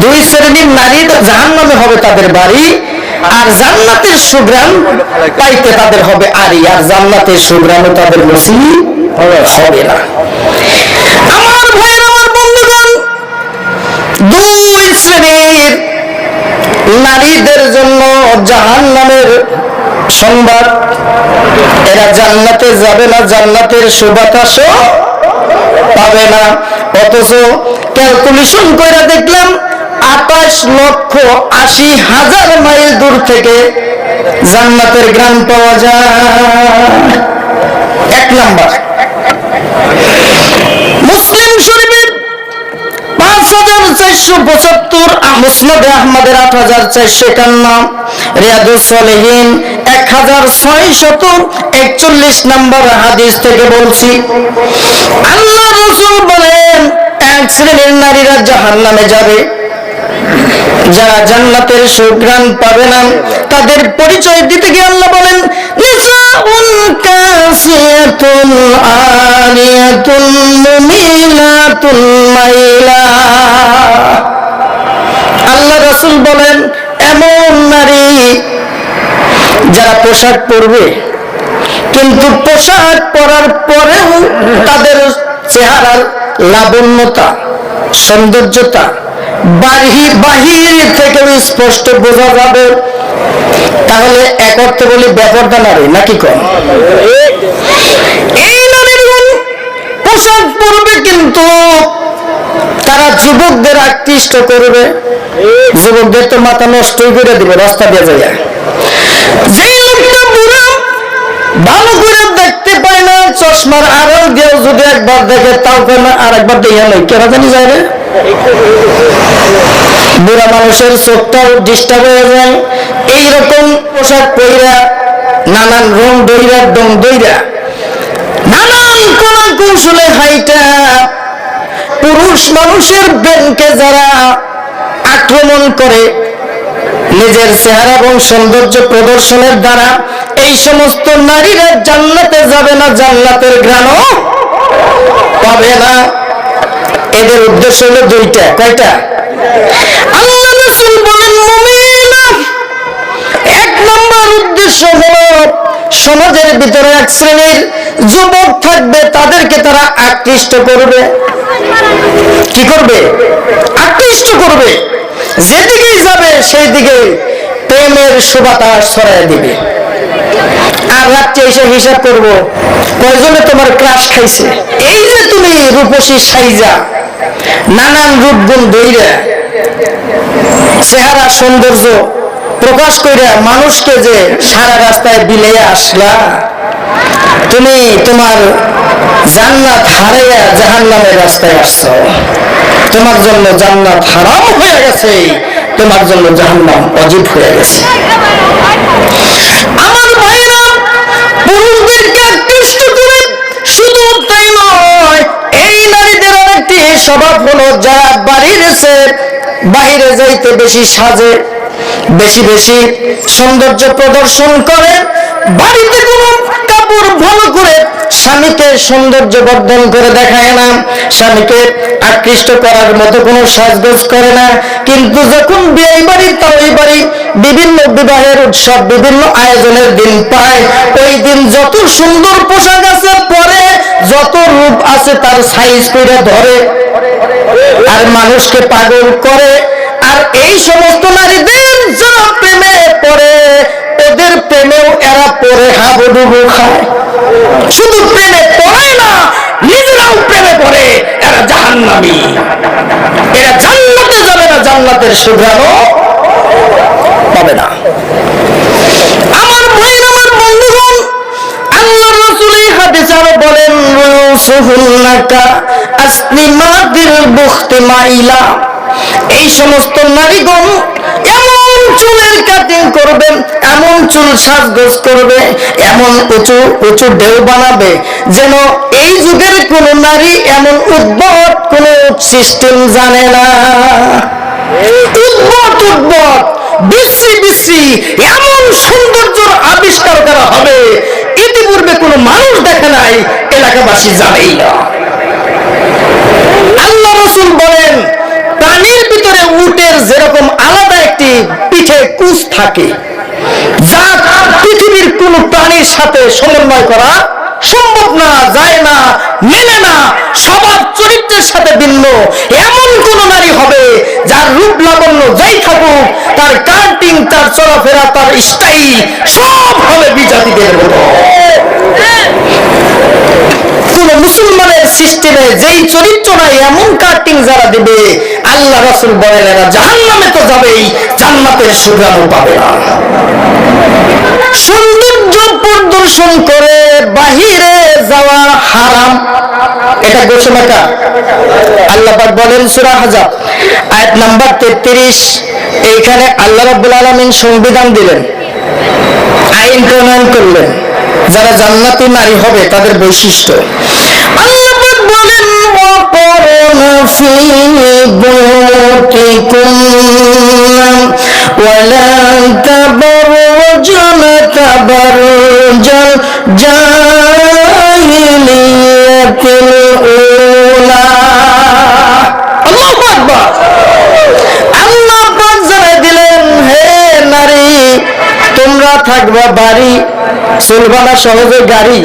দুই শ্রেণীর নারী জাহান্নামে হবে তাদের বাড়ি, আর জান্নাতের সুগ্রাণ পাইতে তাদের হবে আড়ি, আর জান্নাতের সুগ্রাণও তাদের নসিব হবে না। আমার ভাইয়ের, আমার বন্ধুগণ, দুই শ্রেণীর নারীদের জন্য জাহান্নামের সংবাদ। এরা জান্নাতে যাবে না, জান্নাতের সুবাতাসও পাবে না। অথচ ক্যালকুলেশন করে দেখলাম 28,80,000 মাইল দূর থেকে জান্নাতের ঘ্রাণ পাওয়া যায়। এক নাম্বার। মুসলিম শরীফের 5475, মুসনাদে আহমদের 8451, রিয়াদুস সালেহিন 1641 নম্বর হাদিস থেকে বলছি, আল্লাহ রাসূল বলেন, এক শ্রেণীর নারীরা জাহান্নামে যাবে, যারা জান্নাতের সুঘ্রাণ পাবে না। তাদের পরিচয় দিতে গিয়ে আল্লাহ বলেন, নিসাউন কাসিয়াতুন আরিয়াতুন মুমিনাতুন মাইলা। আল্লাহ রাসূল বলেন, এমন নারী যারা পোশাক পরবে, কিন্তু পোশাক পরার পরেও তাদের চেহারার লাবণ্যতা, সৌন্দর্যতা বাহির থেকেও স্পষ্ট বোঝা যাবে। তাহলে এক অর্থে বলি বেপরদা নারী নাকি কম? এই নারীগণ পোশাক পরবে, কিন্তু তারা যুবকদের আকৃষ্ট করবে। যুবকদের তো মাথা নষ্টই করে দিবে রাস্তা দিয়ে যায়। যেই লোকটা বুড়া, ভালো করে দেখতে পায় না, চশমার আড়াল দিয়েও যদি একবার দেখে তাও কেন আর একবার দেখে নেই, কেন জানি যায় না। বুড়া মানুষের চোখটাও ডিস্টার্ব হয়ে যায়। এইরকম পোশাক পইরা, নানান রং দইরা, ডং দইরা, নানান কোনা কৌশলে হাইটা পুরুষ মানুষের ব্রেনকে যারা আক্রমণ করে নিজের চেহারা এবং সৌন্দর্য প্রদর্শনের দ্বারা, এই সমস্ত নারীরা জান্নাতে যাবে না, জান্নাতের ঘ্রাণও পাবে না। এদের উদ্দেশ্য হলো দুইটা। কয়টা? আল্লাহ রাসূল বলেন, মুমিনা, এক নম্বর উদ্দেশ্য হলো সমাজের ভিতরে এক শ্রেণীর যুবক থাকবে, তাদেরকে তারা আকৃষ্ট করবে। কি করবে? আকৃষ্ট করবে। যেদিকেই যাবে সেই দিকে প্রেমের সুবাতাস ছড়ায় দিবে। আর রাত্রে এসে হিসাব করবো কয়জনে তোমার ক্রাশ খাইছে। এই যে তুমি রূপসী সাইজা, নানান রূপগুণ দইরা, চেহারা সৌন্দর্য প্রকাশ কইরা মানুষকে যে সারা রাস্তায় বিলাইয়া আসলা, তুমি তোমার জান্নাত হারাইয়া জাহান্নামের রাস্তায় আসছো। তোমার জন্য জান্নাত হারাম হয়ে গেছে, তোমার জন্য জাহান্নাম ওয়াজিব হয়ে গেছে। আমার ভাইরা, পুরুষদেরকে আকৃষ্ট করে শুধু তাই নয়, এই নারীদের একটি স্বভাব হলো যারা বাহিরে যাইতে বেশি সাজে, বেশি বেশি সৌন্দর্য প্রদর্শন করে, বাড়িতে কোনো কাপড় ভালো করে স্বামীকে সৌন্দর্য বর্ধন করে দেখায় না, স্বামীকে আকৃষ্ট করার মতো কোনো সাজগোজ করে না। কিন্তু যখন বিয়ে বাড়ি, তাই বাড়ি, বিভিন্ন বিবাহের উৎসব, বিভিন্ন আয়োজনের দিন পায়, ওই দিন যত সুন্দর পোশাক আছে পরে, যত রূপ আছে তার সাইজ করে ধরে আর মানুষকে পাগল করে। আর এই সমস্ত নারীদের যারা প্রেমে পড়ে, ওদের প্রেমেও এরা পড়ে হাবুডুবু খায়। শুধু প্রেমে পড়ে না, নিজেরাও প্রেমে পড়ে। এরা জাহান্নামী, এরা জান্নাতে যাবে না, জান্নাতের সুঘ্রাণও পাবে না। আমার ভাইরা, আমার বন্ধুগণ, আল্লাহর রাসূল এই হাদিসে আরো বলেন, রুসুহুন্নাকা আসনিমাতিল বুখতি মাইলা। এই সমস্ত নারীগণ এমন চুলের কাটিং করবে, এমন চুল সাজগোজ করবে, এমন উঁচু উঁচু ঢেউ বানাবে, যেন এই যুগের কোন নারী এমন উদ্ভট কোন সিস্টেম জানে না। উদ্ভট বিশ্রী এমন সৌন্দর্যের আবিষ্কার করা হবে, ইতিপূর্বে কোনো মানুষ দেখে নাই, এলাকাবাসী জানেই না। আল্লাহ রাসূল বলেন, প্রাণীর ভিতরে উটের যেরকম আলাদা একটি পিঠে কুচ থাকে, যা পৃথিবীর কোন প্রাণীর সাথে সমন্বয় করা সম্ভব না, যায় না, মেলে না, স্বভাব চরিত্রের সাথে ভিন্ন, এমন কোন নারী হবে যার রূপ লাবণ্য যাই থাকুক, তার কাটিং, তার চলাফেরা, তার স্টাইল সব হবে বিজাতিদের মতো। কোন মুসলমানের সিস্টেমে যেই চরিত্র নাই এমন কাটিং যারা দিবে, আল্লাহ রাসূল বলেন এরা জাহান্নামে তো যাবেই, জান্নাতের সুগ্রাণও পাবে না। সৌন্দর্য প্রদর্শন করে বাহিরে যাওয়া হারাম, এটা ঘোষণা কার? আল্লাহ পাক বলেন সূরা আহজাব আয়াত নাম্বার 33। এইখানে আল্লাহ রাব্বুল আলামিন সংবিধান দিলেন, আইন প্রণয়ন করলেন, যারা জান্নাতি নারী হবে তাদের বৈশিষ্ট্য। আল্লাহ পাক বলেন ওয়াকরনা ফি বুয়ুতিকুন্না ওয়ালা তাবাররুজনা তাবাররুজাল জাহিলিয়াতিল উলা। আল্লাহু আকবার। আল্লাহ পাক জানাই দিলেন, হে নারী, তোমরা থাকবা বাড়ি, চলবা না সহজে গাড়ি।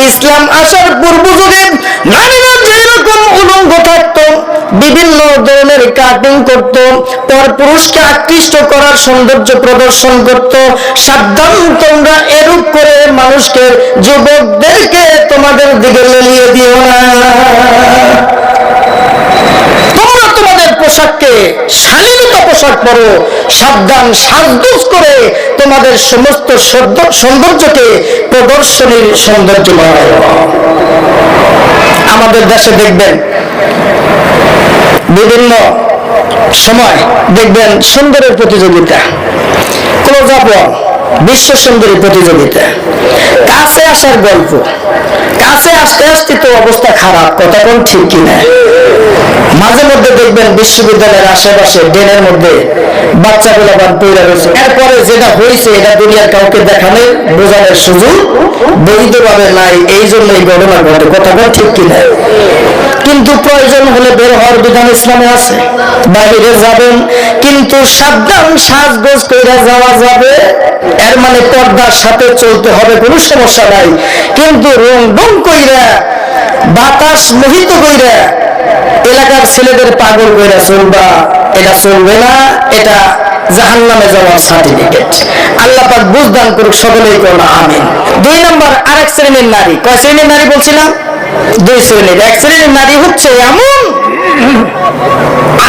ইসলাম আসার পূর্ব যুগে নারীরা যেরকম উলঙ্গ থাকতো, বিভিন্ন ধরনের কাটিং করত, পর পুরুষকে আকৃষ্ট করার সৌন্দর্য প্রদর্শন করত, সাবধান তোমরা এরূপ করে মানুষকে, যুবকদেরকে তোমাদের দিকে লেলিয়ে দিও না। তোমরা তোমাদের পোশাককে শালীনতা পোশাক পরো, সাবধান সাজগোজ করে তোমাদের সমস্ত সৌন্দর্যকে প্রদর্শনীর সৌন্দর্য বাড়ায়। আমাদের দেশে দেখবেন বিভিন্ন সময় দেখবেন সুন্দরের প্রতিযোগিতা, ক্লোজ আপ বিশ্ব সুন্দরী প্রতিযোগিতা, কাছে আসার গল্প, কাছে আসতে আসতে তো অবস্থা খারাপ, কথা কোন ঠিক কিনা? মাঝে মধ্যে দেখবেন বিশ্ববিদ্যালয়ের আশেপাশে ড্রেনের মধ্যে বাচ্চাগুলো পড়ে রয়েছে, এরপরে যেটা হয়েছে এটা দুনিয়ার কাউকে দেখানোর বোঝানোর সুযোগ বৈধভাবে নাই, এই জন্য এই ঘটনা ঘটে, কথা কোন ঠিক কিনা? কিন্তু প্রয়োজন হলে বের হওয়ার বিধান ইসলামে আছে, বাইরে যাবেন কিন্তু সাবধান সাজগোজ করে যাওয়া যাবে, এর মানে পর্দার সাথে চলতে হবে, কোনো সমস্যা নাই। কিন্তু রং ডং কইরা, বাতাস মোহিত কইরা, এলাকার ছেলেদের পাগল কইরা চলবা, এটা চলবে না, এটা জাহান্নামে যাওয়ার সার্টিফিকেট। আল্লাহ পাক বুঝদান করুক, সকলেই করুন আমিন। 2 নম্বর আরেক শ্রেণীর নারী, কয় শ্রেণীর নারী বলছিলাম? 2 শ্রেণীর। এক শ্রেণীর নারী হচ্ছে এমন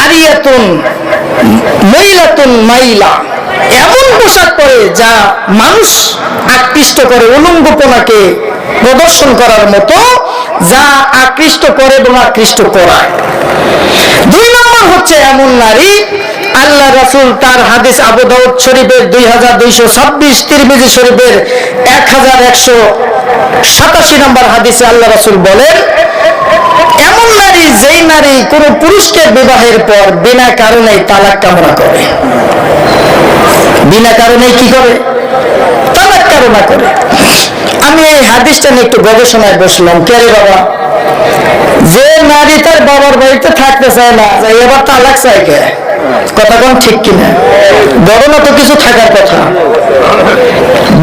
আরিয়াতুন মহিলাতুন মাইলা, এমন পোশাক পরে যা মানুষ আকৃষ্ট করে, উলঙ্গপনাকে প্রদর্শন করার মতো, যা আকৃষ্ট করে এবং আকৃষ্ট করায়। 2 নম্বর হচ্ছে এমন নারী, আল্লাহ রাসূল তার হাদিস আবু দাউদ শরীফের 2226, তিরমিজি শরীফের 1187 নম্বর হাদিসে আল্লাহ রাসূল বলেন, এমন নারী যেই নারী কোন পুরুষকে বিবাহের পর বিনা কারণে তালাক কামনা করে, বিনা কারণে কি করে? তালাক কামনা করে। আমি এই হাদিসটা নিয়ে একটু গবেষণায় বসলাম, কে রে বাবা, যে নারী তার বাবার বাড়িতে থাকতে চায় না, এবার তালাক চায় কে? কথা কোন ঠিক কিনা? ঘটনা তো কিছু থাকার কথা।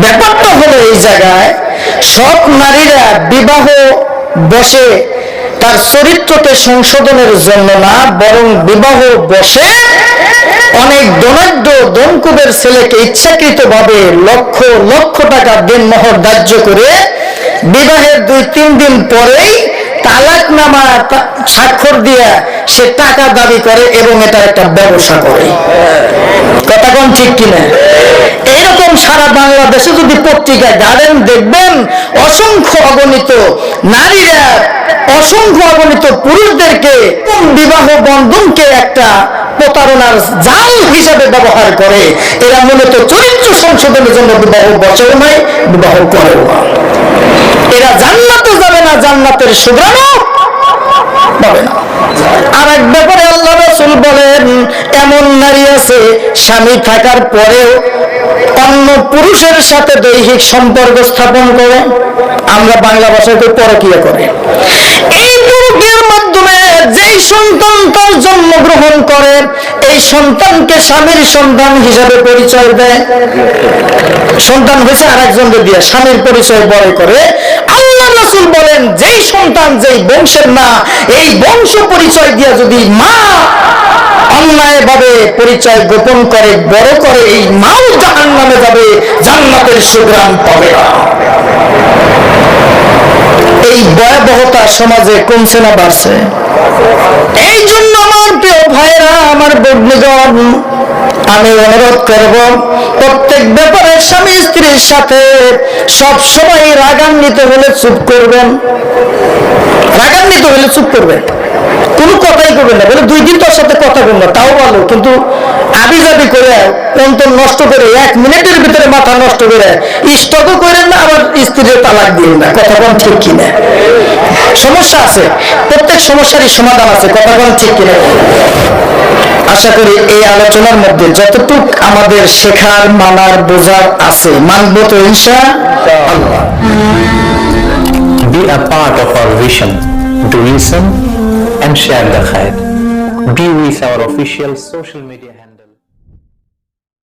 ব্যাপারটা হলো এই জায়গায় সব নারীরা বিবাহ বসে তার চরিত্রকে সংশোধনের জন্য না, বরং বিবাহ বসে অনেক ধনাঢ্য দমকুবের ছেলেকে ইচ্ছাকৃতভাবে লক্ষ লক্ষ টাকা দেনমোহর ধার্য করে বিবাহের 2-3 দিন পরেই তালাকনামা স্বাক্ষর দিয়ে সে টাকা দাবি করে এবং এটা একটা ব্যবসা করে। কথা কোন ঠিক কিনা? এইরকম সারা বাংলাদেশে যদি পত্রিকায় গার্ডেন দেখবেন, অসংখ্য অগণিত নারীরা অসংখ্য অগণিত পুরুষদেরকে বিবাহ বন্ধনকে একটা প্রতারণার জাল হিসাবে ব্যবহার করে। এরা মূলত চরিত্র সংশোধনের জন্য বিবাহ বসেও নাই, বিবাহ করেও না। এরা জান্নাতে যাবে না, জান্নাতের সুগ্রাণও পাবে না। আর এক ব্যাপারে আল্লাহ রাসূল বলেন, এমন নারী আছে স্বামী থাকার পরেও অন্য পুরুষের সাথে দৈহিক সম্পর্ক স্থাপন করে, আমরা বাংলা ভাষায় পরকীয়া করে। সন্তান তার জন্মগ্রহণ করে এই সন্তানকে স্বামীর সন্তান হিসাবে পরিচয় দেয়, সন্তান হয়েছে আরেকজনকে দিয়ে স্বামীর পরিচয় বড় করে। আল্লাহ রাসূল বলেন যেই সন্তান যেই বংশের না এই বংশ পরিচয় দিয়ে যদি মা অন্যায় ভাবে পরিচয় গোপন করে বড় করে এই মাও জাহান্নামে যাবে, জান্নাতের সুগ্রাণ পাবে না। এই ভয়াবহতা সমাজে কমছে না বাড়ছে? এই জন্য আমার প্রিয় ভাইরা, আমার বন্ধুগণ, আমি অনুরোধ করব প্রত্যেক ব্যাপারে স্বামী স্ত্রীর সাথে সব সময় রাগান্বিত হলে চুপ করবেন, রাগান্বিত হলে চুপ করবেন, কোনো কথাই করবেন না। বলে 2 দিন তোর সাথে কথা বলবো না, তাও ভালো, কিন্তু আবি যাবি করে অন্তর নষ্ট করে 1 মিনিটের ভিতরে মাথা নষ্ট করে স্টকও করেন না, আবার স্ত্রীর তালাক দিন না। কথা কোন ঠিক কিনা? সমস্যা আছে, প্রত্যেক সমস্যারই সমাধান আছে। কথা কোন ঠিক কিনা? আশা করি এই আলোচনার মধ্যে যতটুক আমাদের শেখার, মানার, বোঝার আছে মানব তো ইনশাআল্লাহ। Be a part of our vision to listen and share the khair. Be with our official social media.